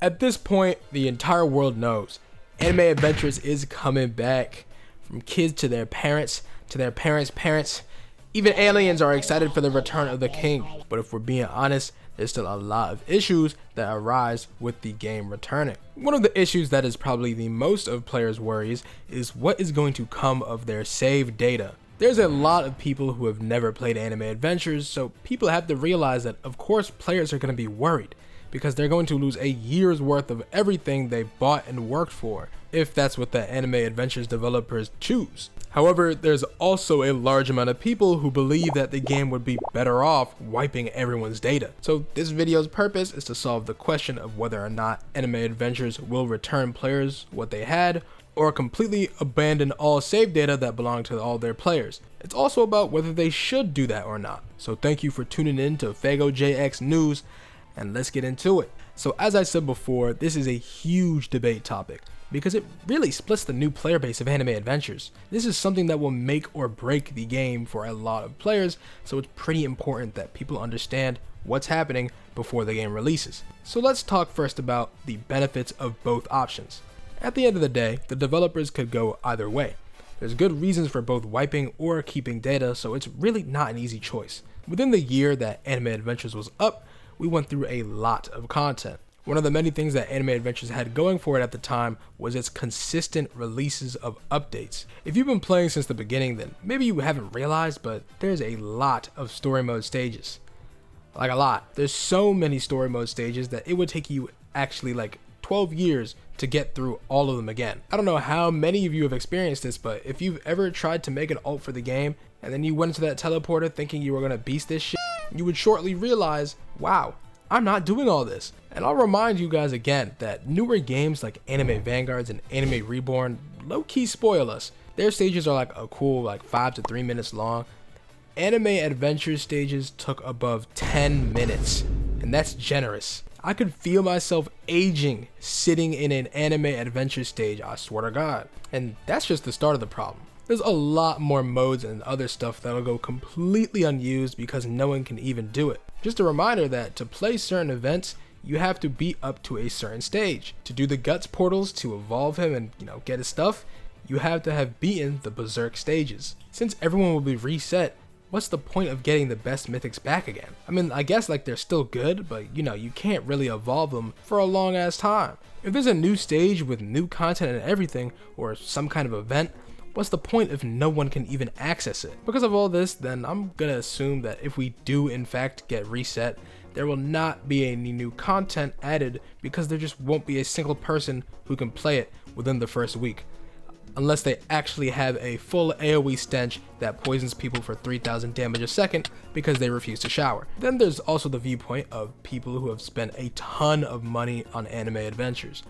At this point, the entire world knows Anime Adventures is coming back. From kids to their parents, to their parents' parents, even aliens are excited for the return of the king. But if we're being honest, there's still a lot of issues that arise with the game returning. One of the issues that is probably the most of players' worries is what is going to come of their save data. There's a lot of people who have never played Anime Adventures, so people have to realize that of course players are going to be worried, because they're going to lose a year's worth of everything they bought and worked for, if that's what the Anime Adventures developers choose. However, there's also a large amount of people who believe that the game would be better off wiping everyone's data. So this video's purpose is to solve the question of whether or not Anime Adventures will return players what they had, or completely abandon all save data that belong to all their players. It's also about whether they should do that or not. So thank you for tuning in to FagoJX News, and let's get into it. So as I said before, this is a huge debate topic because it really splits the new player base of Anime Adventures. This is something that will make or break the game for a lot of players, so it's pretty important that people understand what's happening before the game releases. So let's talk first about the benefits of both options. At the end of the day, the developers could go either way. There's good reasons for both wiping or keeping data, so it's really not an easy choice. Within the year that Anime Adventures was up, we went through a lot of content. One of the many things that Anime Adventures had going for it at the time was its consistent releases of updates. If you've been playing since the beginning, then maybe you haven't realized, but there's a lot of story mode stages. Like a lot. There's so many story mode stages that it would take you actually like 12 years to get through all of them again. I don't know how many of you have experienced this, but if you've ever tried to make an ult for the game and then you went into that teleporter thinking you were gonna beast this shit, you would shortly realize, wow, I'm not doing all this. And I'll remind you guys again that newer games like Anime Vanguards and Anime Reborn low-key spoil us. Their stages are like a cool 5 to 3 minutes long. Anime Adventures stages took above 10 minutes, and that's generous. I could feel myself aging sitting in an Anime Adventure stage, I swear to God. And that's just the start of the problem. There's a lot more modes and other stuff that'll go completely unused because no one can even do it. Just a reminder that to play certain events, you have to be up to a certain stage. To do the Guts portals to evolve him and get his stuff, you have to have beaten the Berserk stages. Since everyone will be reset, what's the point of getting the best mythics back again? I mean, I guess they're still good, but you can't really evolve them for a long ass time. If there's a new stage with new content and everything, or some kind of event, what's the point if no one can even access it? Because of all this, then I'm gonna assume that if we do in fact get reset, there will not be any new content added because there just won't be a single person who can play it within the first week. Unless they actually have a full AoE stench that poisons people for 3000 damage a second because they refuse to shower. Then there's also the viewpoint of people who have spent a ton of money on Anime Adventures.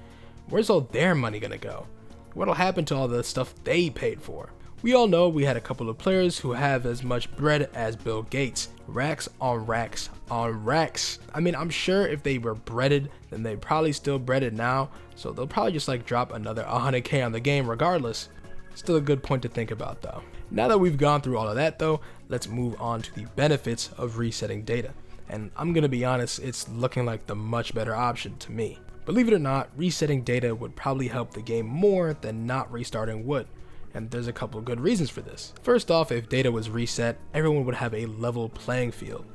Where's all their money gonna go? What'll happen to all the stuff they paid for? We all know we had a couple of players who have as much bread as Bill Gates. Racks on racks on racks. I mean, I'm sure if they were breaded, then they probably still breaded now, so they'll probably just drop another 100k on the game regardless. Still a good point to think about though. Now that we've gone through all of that though, let's move on to the benefits of resetting data. And I'm gonna be honest, it's looking like the much better option to me. Believe it or not, resetting data would probably help the game more than not restarting would. And there's a couple of good reasons for this. First off, if data was reset, everyone would have a level playing field.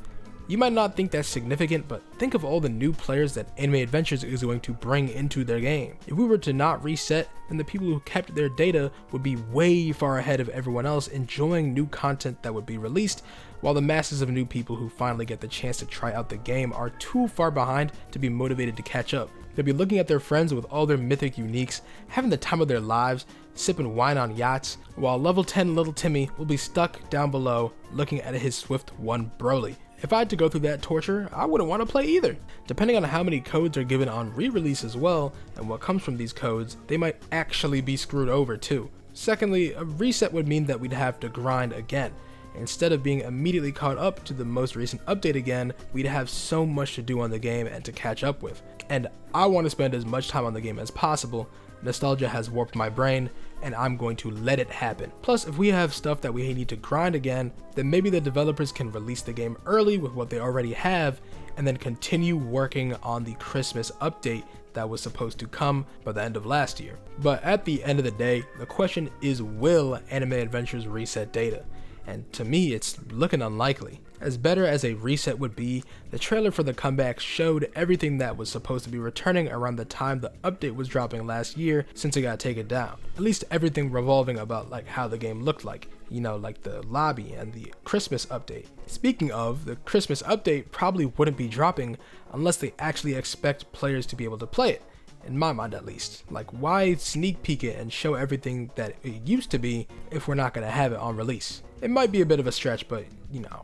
You might not think that's significant, but think of all the new players that Anime Adventures is going to bring into their game. If we were to not reset, then the people who kept their data would be way far ahead of everyone else enjoying new content that would be released, while the masses of new people who finally get the chance to try out the game are too far behind to be motivated to catch up. They'll be looking at their friends with all their mythic uniques, having the time of their lives, sipping wine on yachts, while level 10 little Timmy will be stuck down below looking at his Swift 1 Broly. If I had to go through that torture, I wouldn't want to play either. Depending on how many codes are given on re-release as well, and what comes from these codes, they might actually be screwed over too. Secondly, a reset would mean that we'd have to grind again. Instead of being immediately caught up to the most recent update again, we'd have so much to do on the game and to catch up with. And I want to spend as much time on the game as possible. Nostalgia has warped my brain, and I'm going to let it happen. Plus, if we have stuff that we need to grind again, then maybe the developers can release the game early with what they already have, and then continue working on the Christmas update that was supposed to come by the end of last year. But at the end of the day, the question is, will Anime Adventures reset data? And to me, it's looking unlikely. As better as a reset would be, the trailer for the comeback showed everything that was supposed to be returning around the time the update was dropping last year, since it got taken down. At least everything revolving about like how the game looked like, you know, like the lobby and the Christmas update. Speaking of, the Christmas update probably wouldn't be dropping unless they actually expect players to be able to play it. In my mind at least. Like, why sneak peek it and show everything that it used to be if we're not gonna have it on release? It might be a bit of a stretch, but you know,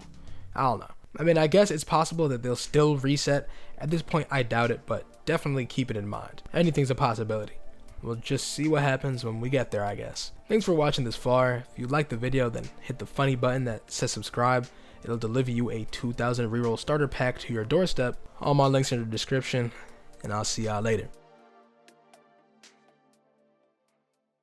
I don't know. I mean, I guess it's possible that they'll still reset. At this point, I doubt it, but definitely keep it in mind. Anything's a possibility. We'll just see what happens when we get there, I guess. Thanks for watching this far. If you liked the video, then hit the funny button that says subscribe. It'll deliver you a 2000 reroll starter pack to your doorstep. All my links are in the description, and I'll see y'all later.